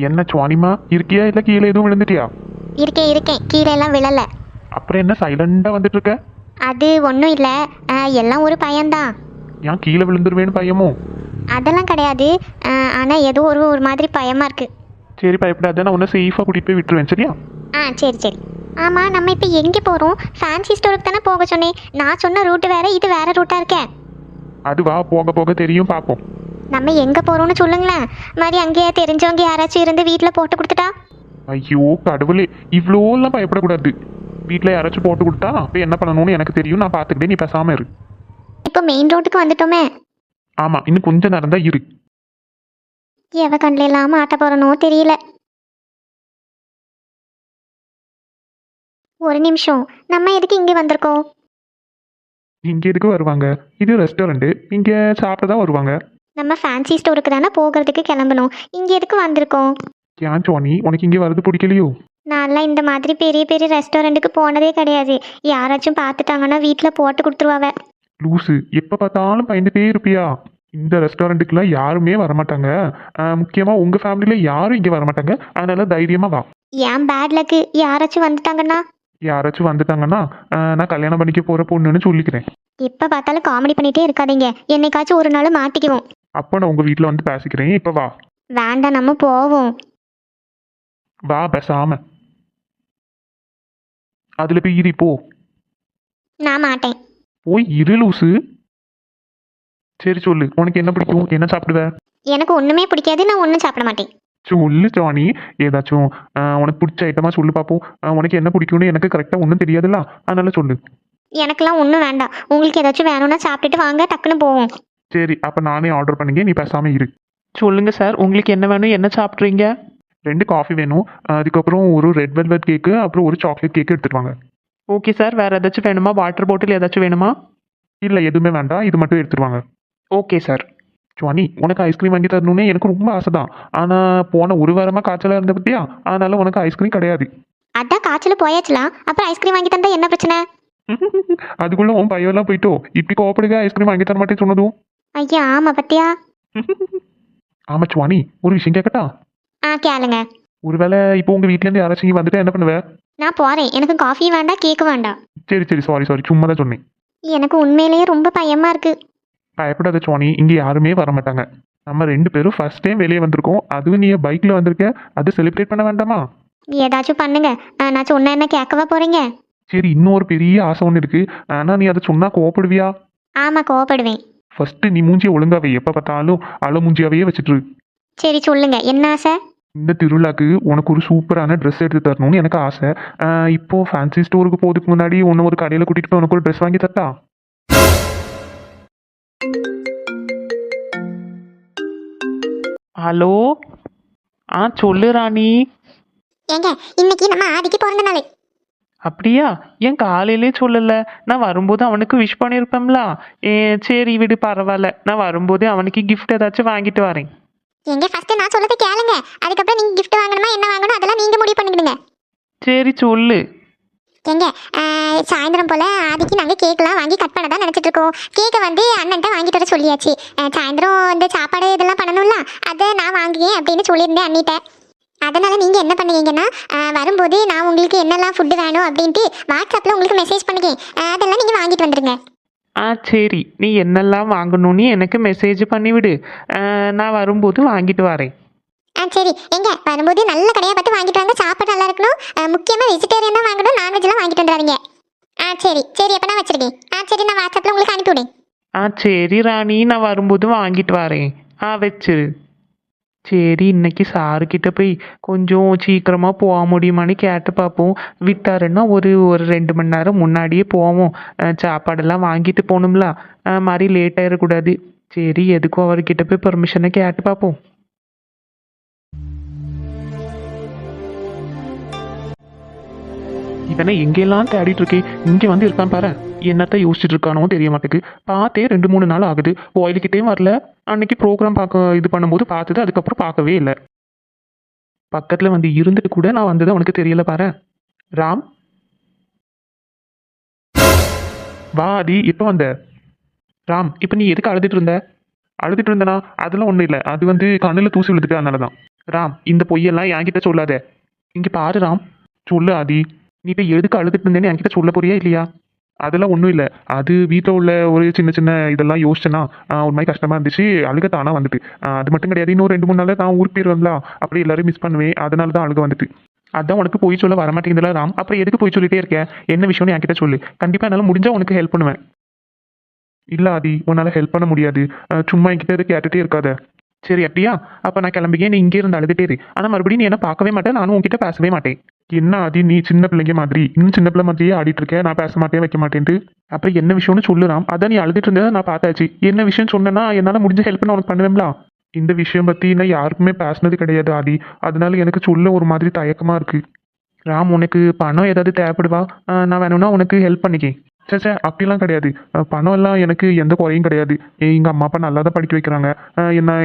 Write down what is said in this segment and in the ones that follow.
என்ன சுவானிமா இருக்கியா இல்லை கீழே எதுவும் விழுந்துட்டியா? இருக்கேன் இருக்கேன், கீழே எல்லாம் விழலை. அப்புறம் என்ன சைலண்டாக வந்துட்டு இருக்க? அது ஒன்றும் இல்லை, எல்லாம் ஒரு பையன்தான். ஏன் கீழே விழுந்துருவேன்னு பயமோ? அதெல்லாம் கிடையாது, ஆனால் ஏதோ ஒரு ஒரு மாதிரி பயமாக இருக்குது. சரி பயப்படாத, நான் உன்னை சேஃபாக கூட்டிகிட்டு போய் விட்டுருவேன் சரியா? சரி சரி. ஆமாம், நம்ம இப்போ எங்கே போகிறோம்? ஃபேன்சி ஸ்டோருக்கு தானே போக சொன்னேன். நான் சொன்ன ரூட்டு வேறு, இது வேறு ரூட்டாக இருக்கே. அதுவா போக போக தெரியும், பார்ப்போம். நம்ம எங்கே போகிறோம்னு சொல்லுங்களேன். மாதிரி அங்கேயே தெரிஞ்சவங்க யாராச்சும் இருந்து வீட்டில் போட்டு கொடுத்துட்டா? ஐயோ கடவுளே, இவ்வளோலாம் பயப்படக்கூடாது. வீட்டில் யாராச்சும் போட்டு கொடுத்தா அப்போ என்ன பண்ணணும்னு எனக்கு தெரியும், நான் பார்த்துக்கிட்டே, நீ பேசாமல் இரு. இப்போ மெயின் ரோட்டுக்கு வந்துட்டோமே. ஆமாம், இன்னும் கொஞ்சம் நேரம் தான் இரு. எவ கண்ணில் இல்லாமல் ஆட்ட போகிறனோ தெரியல. ஒரு நிமிஷம், நம்ம எதுக்கு இங்கே வந்திருக்கோம்? இங்கே எதுக்கு வருவாங்க? இது ரெஸ்டாரண்ட்டு, இங்கே சாப்பிட தான் வருவாங்க. நம்ம ஃபேன்சி ஸ்டோருக்கு தானே போகிறதுக்கு கிளம்பணும். இங்கே எதுக்கு வந்திருக்கோம்? ஏன் சுவானி, உனக்கு இங்கே வரது பிடிக்கலையோ? நான்லாம் இந்த மாதிரி பெரிய பெரிய ரெஸ்டாரண்ட்டுக்கு போனதே கிடையாது. யாராச்சும் பார்த்துட்டாங்கன்னா வீட்டில் போட்டு கொடுத்துருவாவ. லூஸு, எப்போ பார்த்தாலும் பயந்துட்டே இருப்பியா? இந்த ரெஸ்டாரண்ட்டுக்குலாம் யாருமே வரமாட்டாங்க. முக்கியமாக உங்கள் ஃபேமிலியில் யாரும் இங்கே வரமாட்டாங்க. அதனால தைரியமாக வா. ஏன் பேட் லக்கு, யாராச்சும் வந்துட்டாங்கன்னா? யாராச்சும் வந்துட்டாங்கன்னா நான் கல்யாணம் பண்ணிக்க போகிற பொண்ணுன்னு சொல்லிக்கிறேன். எப்போ பார்த்தாலும் காமெடி பண்ணிகிட்டே இருக்காதீங்க, என்னைக்காச்சும் ஒரு நாள் மாட்டிக்குவோம். அப்போ நான் உங்கள் வீட்டில் வந்து பேசிக்கிறேன், இப்போ வா. வேண்டாம், நம்ம போவோம். வா பேசாம. அதில் போய் இரு போ. நான் மாட்டேன். போய் இரு லூஸு. சரி சொல்லு, உனக்கு என்ன பிடிக்கும், என்ன சாப்பிடுவ? எனக்கு ஒன்றுமே பிடிக்காது, நான் ஒன்றும் சாப்பிட மாட்டேன். சொல்லு ஜானி, ஏதாச்சும் உனக்கு பிடிச்ச ஐட்டமாக சொல்லு பார்ப்போம். உனக்கு என்ன பிடிக்கும்னு எனக்கு கரெக்டாக ஒன்றும் தெரியாதுல்ல, அதனால சொல்லு. எனக்கெல்லாம் ஒன்றும் வேண்டாம். உங்களுக்கு ஏதாச்சும் வேணும்னா சாப்பிட்டுட்டு வாங்க, டக்குன்னு போவோம். சரி, அப்போ நானே ஆர்டர் பண்ணிங்க, நீ பேசாமல் இரு. சொல்லுங்க சார், உங்களுக்கு என்ன வேணும், என்ன சாப்பிட்றீங்க? 2 காஃபி வேணும், அதுக்கப்புறம் ஒரு ரெட் வெல்வெட் கேக்கு, அப்புறம் ஒரு சாக்லேட் கேக்கு எடுத்துட்டு வாங்க. ஓகே சார், வேறு ஏதாச்சும் வேணுமா? வாட்டர் பாட்டில் ஏதாச்சும் வேணுமா? இல்லை எதுவுமே வேண்டாம், இது மட்டும் எடுத்துட்டு வாங்க. Okay sir. ஜானி, உனக்கு ஐஸ்கிரீம் வாங்கி தரணுன்னே எனக்கு ரொம்ப ஆசை தான். ஆனால் போன ஒரு வாரமாக காய்ச்சலாக இருந்த பற்றியா, அதனால உனக்கு ஐஸ்கிரீம் கிடையாது. அதான் காய்ச்சல் போயாச்சுலாம், அப்புறம் ஐஸ்கிரீம் வாங்கி தந்தா என்ன பிரச்சனை? அதுக்குள்ள உன் பையெல்லாம் போயிட்டோ, இப்படி கோவப்படுங்க ஐஸ்கிரீம் வாங்கி தர மாட்டேன்னு சொன்னதும். ஐயா ஆமாம் பத்தியா. ஆமா சுவானி, ஒரு விஷயம் கேட்கட்டா? கேளுங்க. ஒருவேளை இப்போ உங்கள் வீட்டிலேருந்து யாராச்சும் இங்கே வந்துட்டு என்ன பண்ணுவேன்? நான் போகிறேன், எனக்கு காஃபி வேண்டாம், கேக்கு வேண்டாம். சரி சரி, சாரி சாரி, சும்மா தான் சொன்னேன். எனக்கு உண்மையிலேயே ரொம்ப பயமாக இருக்குது. பயப்படாத சுவானி, இங்கே யாருமே வர மாட்டாங்க. நம்ம 2 பேரும் ஃபர்ஸ்ட் டைம் வெளியே வந்திருக்கோம், அதுவும் நீ பைக்கில் வந்திருக்க, அது செலிப்ரேட் பண்ண வேண்டாமா? ஏதாச்சும் பண்ணுங்க, நான் சொன்ன என்ன கேட்கவா போகிறீங்க? சரி, இன்னும் ஒரு பெரிய ஆசை ஒன்று இருக்குது, ஆனால் நீ அதை சொன்னால் கோவப்படுவியா? ஆமாம் கோவப்படுவேன். ஃபர்ஸ்ட்டு நீ மூஞ்சியை ஒழுங்காவே, எப்போ பார்த்தாலும் அழ மூஞ்சியாவே வச்சுட்டு. சரி சொல்லுங்க, என்ன ஆசை? இந்த திருவிழாக்கு உனக்கு ஒரு சூப்பரான ட்ரெஸ் எடுத்து தரணும்னு எனக்கு ஆசை. இப்போ ஃபேன்சி ஸ்டோருக்கு போகிறதுக்கு முன்னாடி உன்னை ஒரு கடையில் கூட்டிகிட்டு போய் உனக்கு ஒரு ட்ரெஸ் வாங்கி தரட்டா? ஹலோ, சொல்லு ராணி. ஏங்க, இன்னைக்கு நம்ம ஆதிக்கு பிறந்த நாள். அப்படியா? ஏன் காலையிலே சொல்லலை? நான் வரும்போது அவனுக்கு விஷ் பண்ணியிருப்பேன்ல. சரி விடு, பரவாயில்ல. நான் வரும்போது அவனுக்கு கிஃப்ட் ஏதாச்சும் வாங்கிட்டு வரேன். எங்க ஃபர்ஸ்ட் நான் சொல்றது கேளுங்க, அதுக்கப்புறம் நீங்க gift வாங்கணுமா என்ன வாங்கணும் அதெல்லாம் நீங்க முடிவு பண்ணிடுங்க. சரி சொல்லு. எங்க சாயந்தரம் போல ஆதிக்கு நாங்கள் கேக்லாம் வாங்கி கட் பண்ண தான் நினச்சிட்டு இருக்கோம். கேக்கை வந்து அண்ணன்ட்ட வாங்கிட்டு வர சொல்லியாச்சு. சாயந்தரம் இந்த சாப்பாடு இதெல்லாம் பண்ணணும்ல, அதை நான் வாங்குவேன் அப்படின்னு சொல்லியிருந்தேன் அண்ணிட்ட. அதனால் நீங்கள் என்ன பண்ணுவீங்கன்னா, வரும்போது நான் உங்களுக்கு என்னெல்லாம் ஃபுட்டு வேணும் அப்படின்ட்டு வாட்ஸ்அப்பில் உங்களுக்கு மெசேஜ் பண்ணுவேன், அதெல்லாம் நீங்கள் வாங்கிட்டு வந்துடுங்க. சரி, நீ என்னெல்லாம் வாங்கணும்னு எனக்கு மெசேஜ் பண்ணிவிடு. நான் வரும்போது வாங்கிட்டு வரேன். சரி, எங்க வரும்போது நல்ல கடையாக பார்த்து வாங்கிட்டு வாங்க, சாப்பாடு நல்லா இருக்கணும். முக்கியமாக வெஜிடேரியன் தான் வாங்கணும், நான்வெஜ்லாம் வாங்கிட்டு வந்துடாதீங்க. சரி சரி, அப்போ நான் வச்சிருக்கேன். சரி, நான் வாட்ஸ்அப்பில் உங்களுக்கு அனுப்பிவிடேன். சரி ராணி, நான் வரும்போது வாங்கிட்டு வரேன். வச்சிரு. சரி, இன்னைக்கு சாருக்கிட்ட போய் கொஞ்சம் சீக்கிரமாக போக முடியுமான்னு கேட்டு பார்ப்போம். விட்டாருன்னா ஒரு 2 மணி நேரம் முன்னாடியே போவோம். சாப்பாடெல்லாம் வாங்கிட்டு போகணும்ல, மாதிரி லேட் ஆகிடக்கூடாது. சரி, எதுக்கும் அவர்கிட்ட போய் பெர்மிஷனை கேட்டு பார்ப்போம். இவனை எங்கெல்லாம் தேடிட்டு இருக்கேன், இங்கே வந்து இருக்கான் பாரு. என்னத்த யோசிச்சுட்டு இருக்கானோ தெரிய மாட்டேக்கு. பார்த்தே 2-3 நாள் ஆகுது, கோயிலுக்கிட்டே வரல. அன்னைக்கு ப்ரோக்ராம் பார்க்க இது பண்ணும்போது பார்த்தது, அதுக்கப்புறம் பார்க்கவே இல்லை. பக்கத்தில் வந்து இருந்துட்டு கூட நான் வந்தது அவனுக்கு தெரியல பாரு. ராம், வா ஆதி, எப்போ வந்த? ராம், இப்போ நீ எதுக்கு அழுதுட்டு இருந்த? அழுதுட்டு இருந்தனா? அதெல்லாம் ஒன்றும் இல்லை, அது வந்து கண்ணில் தூசி விழுதுட்டு, அதனால தான். ராம் இந்த பொய்யெல்லாம் என்கிட்ட சொல்லாத. இங்க பாரு ராம். சொல்லு ஆதி. நீ இப்போ எதுக்கு அழுதுட்டு இருந்தேன்னு என்கிட்ட சொல்ல போறியா இல்லையா? அதெல்லாம் ஒன்றும் இல்லை. அது வீட்டில் உள்ள ஒரு சின்ன சின்ன இதெல்லாம் யோசிச்சேன்னா ஒரு மாதிரி கஷ்டமாக இருந்துச்சு. அழுக தானாக வந்துட்டு. அது மட்டும் கிடையாது, இன்னும் 2 3 நாளில் நான் ஊருக்கு போயிடுவேன்ல, அப்படி எல்லாரும் மிஸ் பண்ணுவேன். அதனால தான் அழுக வந்துட்டு. அதான் உனக்கு போய் சொல்ல வரமாட்டேங்குதுல ராம். அப்புறம் எதுக்கு போய் சொல்லிட்டே இருக்கேன்? என்ன விஷயம்னு என்கிட்ட சொல்லு. கண்டிப்பாக என்னால் முடிஞ்சால் உனக்கு ஹெல்ப் பண்ணுவேன். இல்லை ஆதி, உன்னால் ஹெல்ப் பண்ண முடியாது. சும்மா என்கிட்ட எது கேட்டுகிட்டே இருக்காத. சரி அப்படியா? அப்போ நான் கிளம்பிக்கே, நீ இங்கே இருந்து அழுதுட்டே இரு. ஆனால் மறுபடியும் நீ என்ன பார்க்கவே மாட்டேன், நானும் உன்கிட்ட பேசவே மாட்டேன். என்ன ஆதி, நீ சின்ன பிள்ளைங்க மாதிரி இன்னும் சின்ன பிள்ளை மாதிரியே ஆடிட்டு இருக்க. நான் பேச மாட்டேன் வைக்க மாட்டேன்ட்டு. அப்புறம் என்ன விஷயம்னு சொல்லுறான். அதான் நீ அழுதுட்டு இருந்ததை நான் பார்த்தாச்சு. என்ன விஷயம் சொன்னேன்னா என்னால் முடிஞ்ச ஹெல்ப் நான் உனக்கு பண்ணுவேன்ல. இந்த விஷயம் பற்றி நான் யாருக்குமே பேசினது கிடையாது ஆதி. அதனால எனக்கு சொல்ல ஒரு மாதிரி தயக்கமாக இருக்கு. ராம், உனக்கு பணம் ஏதாவது தேவைப்படுவா? நான் வேணும்னா உனக்கு ஹெல்ப் பண்ணிக்கேன். சே அப்படிலாம் கிடையாது. பணம் எல்லாம் எனக்கு எந்த குறையும் கிடையாது. எங்கள் அம்மா அப்பா நல்லா தான் படிக்க வைக்கிறாங்க.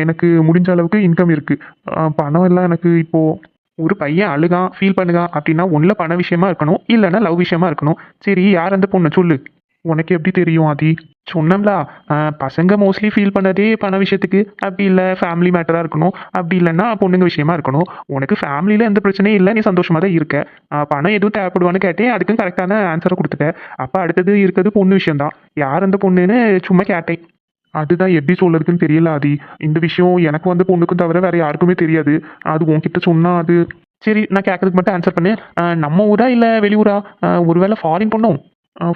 எனக்கு முடிஞ்ச அளவுக்கு இன்கம் இருக்குது. பணம் எல்லாம் எனக்கு இப்போது ஒரு பையன் அழுகான் ஃபீல் பண்ணுகான் அப்படின்னா ஒன்றில் பண விஷயமா இருக்கணும், இல்லைன்னா லவ் விஷயமா இருக்கணும். சரி, யார் அந்த பொண்ணு சொல்லு. உனக்கு எப்படி தெரியும் ஆதி? சொன்னோம்ல, பசங்க மோஸ்ட்லி ஃபீல் பண்ணதே பண விஷயத்துக்கு. அப்படி இல்லை ஃபேமிலி மேட்டராக இருக்கணும், அப்படி இல்லைன்னா பொண்ணுங்க விஷயமா இருக்கணும். உனக்கு ஃபேமிலியில் எந்த பிரச்சனையும் இல்லை, நீ சந்தோஷமாக தான் இருக்க. பணம் எதுவும் தேவைப்படுவான்னு கேட்டேன், அதுக்கும் கரெக்டான ஆன்சரை கொடுத்துட்டேன். அப்போ அடுத்தது இருக்கிறது பொண்ணு விஷயம்தான். யார் அந்த பொண்ணுன்னு சும்மா கேட்டேன். அதுதான் எப்படி சொல்றதுக்குன்னு தெரியல ஆதி. இந்த விஷயம் எனக்கு வந்து பொண்ணுக்கும் தவிர வேற யாருக்குமே தெரியாது. அது உன்கிட்ட சொன்னா அது சரி. நான் கேட்கறதுக்கு மட்டும் ஆன்சர் பண்ணு. நம்ம ஊரா இல்லை வெளியூரா? ஒருவேளை ஃபாரின் பொண்ணும்?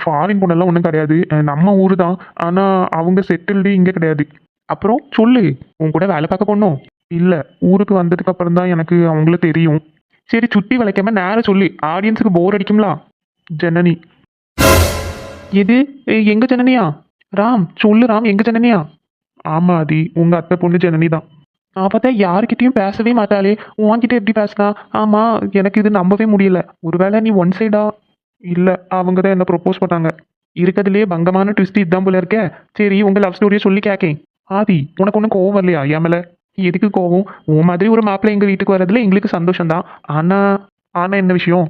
ஃபாரின் பொண்ணெல்லாம் ஒன்றும் கிடையாது. நம்ம ஊர் தான். ஆனால் அவங்க செட்டில்டு இங்கே கிடையாது. அப்புறம் சொல்லு, உன் கூட வேலை பார்க்க பொண்ணும்? இல்லை, ஊருக்கு வந்ததுக்கு அப்புறம் தான் எனக்கு அவங்கள தெரியும். சரி, சுற்றி வளைக்காம நேரம் சொல்லி, ஆடியன்ஸுக்கு போர் அடிக்கும்ல. ஜனனி. எது? எங்க ஜனனியா? ராம் சொல்லு ராம், எங்க ஜனனியா? ஆமா ஆதி, உங்க அத்தை பொண்ணு ஜனனி தான். அப்பதான் யாருக்கிட்டையும் பேசவே மாட்டாளே, உன்கிட்ட எப்படி பேசினா? ஆமா, எனக்கு இது நம்பவே முடியல. ஒருவேளை நீ ஒன் சைடா? இல்ல, அவங்க தான் என்ன ப்ரொப்போஸ் பண்ணாங்க. இருக்கிறதுலே பங்கமான ட்விஸ்ட் இதுதான் போல இருக்க. சரி, உங்க லவ் ஸ்டோரியை சொல்லி கேக்கேன். ஆதி, உனக்கு ஒன்றும் கோவம் வரலையா என் மேல? எதுக்கு கோவம்? உன் மாதிரி ஒரு மாப்பிள்ளை எங்க வீட்டுக்கு வர்றதுல எங்களுக்கு சந்தோஷம் தான். ஆனா ஆனா என்ன விஷயம்?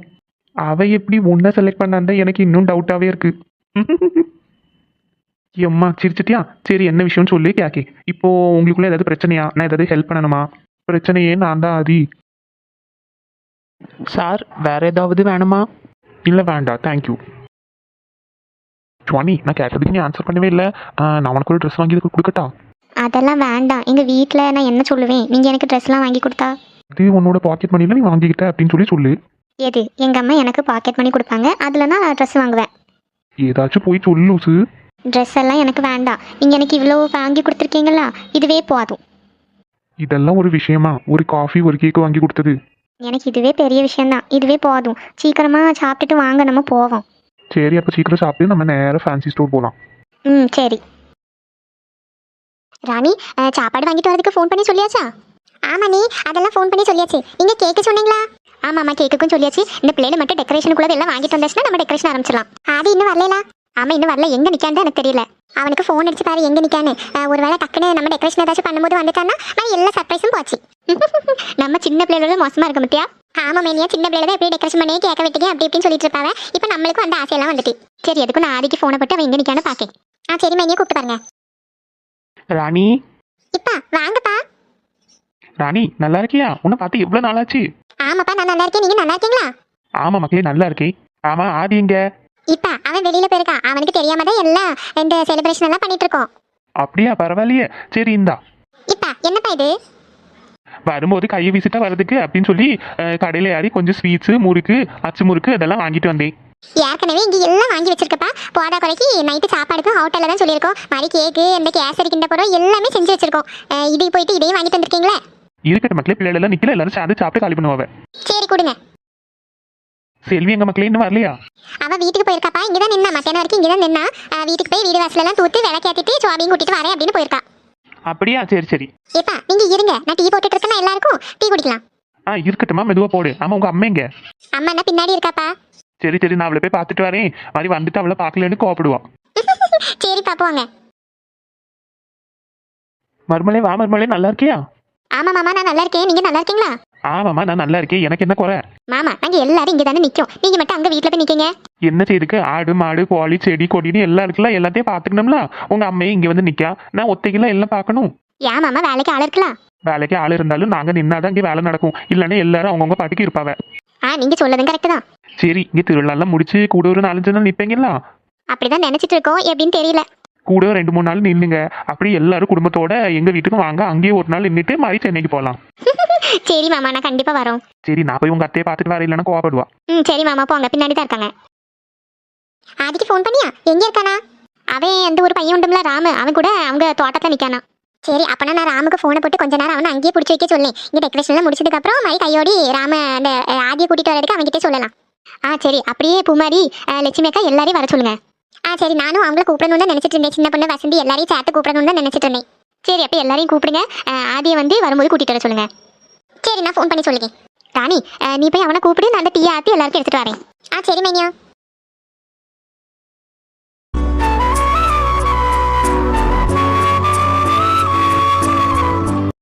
அவ எப்படி உன்னை செலக்ட் பண்ணான்னு எனக்கு இன்னும் டவுட்டாவே இருக்கு. எம்மா சிரிச்சிட்டியா? சரி, என்ன விஷயம்னு சொல்லி கேக்கே. இப்போ உங்களுக்குள்ள ஏதாவது பிரச்சனையா? நான் ஏதாவது ஹெல்ப் பண்ணணுமா? பிரச்சனையே நான் தான் ஆதி. சார், வேற ஏதாவது வேணுமா? இல்லை வேண்டாம், தேங்க்யூ. சுவாமி, நான் கேட்டதுக்கு நீ ஆன்சர் பண்ணவே இல்லை. நான் உனக்கு ஒரு ட்ரெஸ் வாங்கி கொடுக்கட்டா? அதெல்லாம் வேண்டாம். எங்கள் வீட்டில் நான் என்ன சொல்லுவேன் நீங்கள் எனக்கு ட்ரெஸ்லாம் வாங்கி கொடுத்தா? இது உன்னோட பாக்கெட் மணியில் நீ வாங்கிக்கிட்ட அப்படின்னு சொல்லு. எது? எங்கள் அம்மா எனக்கு பாக்கெட் மணி கொடுப்பாங்க, அதில் நான் ட்ரெஸ் வாங்குவேன். ஏதாச்சும் போய் சொல்லு லூசு. ட்ரெஸ் எல்லாம் எனக்கு வேண்டாம். நீங்கள் எனக்கு இவ்வளோ வாங்கி கொடுத்துருக்கீங்களா, இதுவே போதும். இதெல்லாம் ஒரு விஷயமா? ஒரு காஃபி ஒரு கேக் வாங்கி கொடுத்தது எனக்கு இதுவே பெரிய விஷயம்தான். இதுவே போதும். சீக்கிரமாக சாப்பிட்டுட்டு வாங்க, நம்ம போவோம். சரி, அப்போ சீக்கிரம் சாப்பிட்டு நம்ம நேராக ஃபேன்சி ஸ்டோர் போகலாம். ம், சரி. ராணி, சாப்பாடு வாங்கிட்டு வரதுக்கு ஃபோன் பண்ணி சொல்லியாச்சா? ஆமா நீ, அதெல்லாம் ஃபோன் பண்ணி சொல்லியாச்சு. நீங்கள் கேக்கு சொன்னீங்களா? ஆமாம்மா, கேக்குக்கும் சொல்லியாச்சு. இந்த பிள்ளைல மட்டும் டெக்கரேஷனுக்குள்ள எல்லாம் வாங்கிட்டு வந்தாச்சுன்னா நம்ம டெக்கரேஷன் ஆரம்பிச்சிடலாம். ஆதி இன்னும் வரல? ஆமாம், இன்னும் வரல. எங்கே நிற்கான்னு எனக்கு தெரியல. அவனுக்கு ஃபோன் அடிச்சு பாரு எங்கே நிற்கான்னு. ஒருவேளை டக்குன்னு நம்ம டெக்கரேஷன் ஏதாச்சும் பண்ணும்போது வந்துட்டான்னா நான் எல்லா சர்ப்ரைஸும் போச்சு. நம்ம சின்ன பிள்ளைகளோட மோசமாக இருக்க முத்தியா? ஆமாம் மேனியா, சின்ன பிள்ளைல எப்படி டெக்கரேஷன் பண்ணியே கேட்க விட்டீங்க அப்படி இப்படின்னு சொல்லிட்டு இருப்பாங்க. இப்போ நம்மளுக்கும் அந்த ஆசையெல்லாம் வந்துட்டு. சரி, எதுக்கும் நான் ஆதிக்கு ஃபோனை போட்டு அவன் எங்கே நிற்கான்னு பார்க்கேன். சரி மேனியா, கூப்பிட்டு பாருங்க. ராணி. இப்பா வாங்கப்பா. ராணி, நல்லா இருக்கியா? உன்னை பார்த்து எவ்வளோ நாளாச்சு? ஆமாப்பா, நான் நல்லா இருக்கேன். நீங்கள் நல்லா இருக்கீங்களா? ஆமாம் மக்களே, நல்லா இருக்கேன். ஆமாம், ஆதி எங்க? இப்பா அவன் வெளியில போயிருக்கான். அவனுக்கு தெரியாம தான் எல்லாம் இந்த செலிப்ரேஷன் எல்லாம் பண்ணிட்டு இருக்கோம். அப்படியா? பரவாயில்லையே. சரி, இந்தா. இப்பா என்னப்பா இது? வரும்போது கையை வீசிட்டா வரதுக்கு அப்படின்னு சொல்லி கடையில் ஏறி கொஞ்சம் ஸ்வீட்ஸு, முறுக்கு, அச்சு முறுக்கு அதெல்லாம் வாங்கிட்டு வந்தேன். ஏற்கனவே இங்கே எல்லாம் வாங்கி வச்சிருக்கப்பா. போதா குறைக்கு நைட்டு சாப்பாடுக்கும் ஹோட்டலில் தான் சொல்லியிருக்கோம். மாதிரி கேக்கு, இந்த கேசரி கிண்ட போகிறோம் எல்லாமே செஞ்சு வச்சிருக்கோம். இது போயிட்டு இதையும் வாங்கிட்டு வந்திருக்கீங்களே. இருக்கட்டும் மக்களே, பிள்ளைகளெல்லாம் நிற்கல, எல்லாரும் சேர்ந்து சாப்பிட்டு காலி பண்ணுவாங்க. சரி கொடுங்க. செல்வி எங்க மக்களே இன்னும் வரலையா? அவ வீட்டுக்கு போயிருக்காப்பா. இங்கே தான் நின்னா, மத்தியானம் வரைக்கும் இங்கே தான் நின்னா. வீட்டுக்கு போய் வீடு வாசலெல்லாம் தூத்து விளக்கேற்றிட்டு சுவாமியும் கூட்டிட்டு வரேன் அப்படின்னு போயிருக்கா. அப்படியா? சரி சரி. ஏப்பா நீங்க இருங்க, நான் டீ போட்டுட்டு இருக்கேன்னா எல்லாருக்கும் டீ குடிக்கலாம். இருக்கட்டுமா, மெதுவாக போடு. ஆமாம், உங்கள் அம்மா எங்க? அம்மா என்ன பின்னாடி இருக்காப்பா. சரி சரி, நான் அவளை போய் பார்த்துட்டு வரேன். மாதிரி வந்துட்டு அவளை பார்க்கலன்னு கோவப்படுவான். சரி பாப்புவாங்க. மருமலே வா. மருமலே நல்லா இருக்கியா? ஆமா மாமா, நான் நல்லா இருக்கேன். நீங்க நல்லா இருக்கீங்களா? ஆமாம்மா, நான் நல்லா இருக்கேன். எனக்கு என்ன குறை? மாமா, நாங்க எல்லாரும் இங்கே தானே நிற்கும். நீங்க மட்டும் அங்கே வீட்டில் போய் நிற்கீங்க. என்ன செய்யுதுக்கு? ஆடு மாடு கோழி செடி கொடின்னு எல்லாம் இருக்குல்ல, எல்லாத்தையும் பார்த்துக்கணும்ல. உங்கள் அம்மையும் இங்கே வந்து நிற்கா, நான் ஒத்தைக்கெல்லாம் எல்லாம் பார்க்கணும். ஏன் மாமா, வேலைக்கு ஆள் இருக்கலாம். வேலைக்கு ஆள் இருந்தாலும் நாங்கள் நின்னாதான் இங்கே வேலை நடக்கும், இல்லைன்னா எல்லாரும் அவங்கவுங்க பாட்டுக்கு இருப்பாவ. நீங்க சொல்லதும் கரெக்ட் தான். சரி, இங்கே திருவிழாலாம் முடிச்சு கூட ஒரு 4-5 நாள் நிற்பீங்களா? அப்படிதான் நினைச்சிட்டு இருக்கோம், எப்படின்னு தெரியல. கூட 2-3 நாள் நில்லுங்க. அப்படி எல்லாரும் குடும்பத்தோட எங்கள் வீட்டுக்கு வாங்க, அங்கேயே ஒரு நாள் நின்றுட்டு மாதிரி சென்னைக்கு போகலாம். சரி மாமா, நான் கண்டிப்பா வரோம். சரி, நான் போய் உங்கள் அத்தையை பார்த்துட்டு வர, இல்லைன்னா கோவப்படுவா. சரி மாமா, போங்க, பின்னாடி தான் இருக்காங்க. ஆதிக்கு ஃபோன் பண்ணியா? எங்க இருக்கானா? அவன் அந்த ஒரு பையன் உண்டும்ல ராமு, அவன் கூட அவங்க தோட்டத்துல நிக்கானா. சரி, அப்பனா நான் ராமுக்கு ஃபோனை போட்டு கொஞ்ச நேரம் அவனை அங்கேயே பிடிச்சி வைக்க சொல்லேன். இங்கே டெக்கரேஷன்லாம் முடிச்சதுக்கு அப்புறம் மாதிரி கையோடி ராம அந்த ஆதியை கூட்டிட்டு வரதுக்கு அவன்கிட்ட சொல்லலாம். சரி, அப்படியே பூமாரி லட்சுமி அக்கா எல்லாரையும் வர சொல்லுங்க. சரி, நானும் அவங்கள கூப்பிடணும்னு தான் நினைச்சிட்டு இருந்தேன். சின்ன பொண்ணு வசந்தி எல்லாரையும் சேர்த்து கூப்பிடணும்னு தான் நினைச்சிட்டு இருந்தேன். சரி, அப்போ எல்லாரையும் கூப்பிடுங்க. ஆதியை வந்து வரும்போது கூட்டிட்டு வர சொல்லுங்க. சரி, நான் ஃபோன் பண்ணி சொல்லுங்க. ராணி, நீ போய் அவனை கூப்பிடு, நான் அந்த டீ ஆற்றி எல்லாருக்கும் எடுத்துட்டு வரேன். சரி மைனியா.